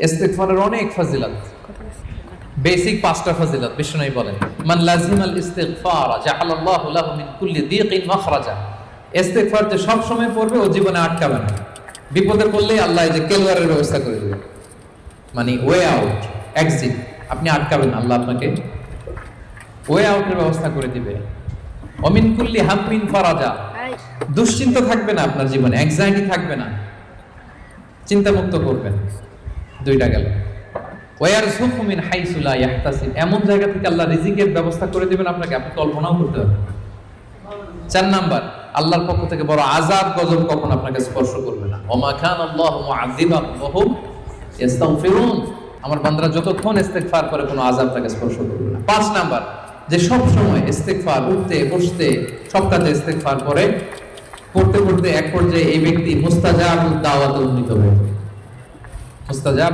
ইস্তিগফারের অনেক ফজিলত, বেসিক পাঁচটা ফজিলত বিষ্ণু বলেন, মান লাজিমাল ইস্তিগফার জাআলাল্লাহু লাহু মিন কুল্লি দীকিন মাখরাজা। ইস্তিগফার যে সব সময় পড়বে ও জীবনে আটকাবে না, বিপদে পড়লেই আল্লাহ এই যে কেলওয়ারের ব্যবস্থা করে দেবে, মানে ওয়ে আউট, এক্সিট। আপনি আটকাবেন, আল্লাহ আপনাকে ওয়ে আউটের ব্যবস্থা করে দিবে। ওমিন কুল্লি হাম্মিন ফারাজা, দুশ্চিন্তা থাকবে না আপনার জীবনে, অ্যাংজাইটি থাকবে না, চিন্তা মুক্ত করবেন। দুইটা গেল। ওয়ারযুকহু মিন হাইসু লা ইয়াহতাসিব, এমন জায়গা থেকে আল্লাহ রিজিকের ব্যবস্থা করে দিবেন আপনাকে, আপনি কল্পনাও করতে পারবেন। 4 নাম্বার, আল্লাহর পক্ষ থেকে বড় আযাব গজব কখন আপনাকে স্পর্শ করবে না। ওমা কানা আল্লাহু মুআযিবাহুম ওয়া হুম ইস্তাগফিরুন, আমার বান্দারা যতক্ষণ ইস্তিগফার করে কোনো আযাব তাকে স্পর্শ করবে না। 5 নাম্বার, যে সব সময় ইস্তিগফার, উঠতে বসতে সব কাজে ইস্তিগফার করে, করতে করতে এক পর্যায়ে এই ব্যক্তি মুস্তাজাবুদ দাওয়াতে উন্নীত হয়ে, মুস্তাজাব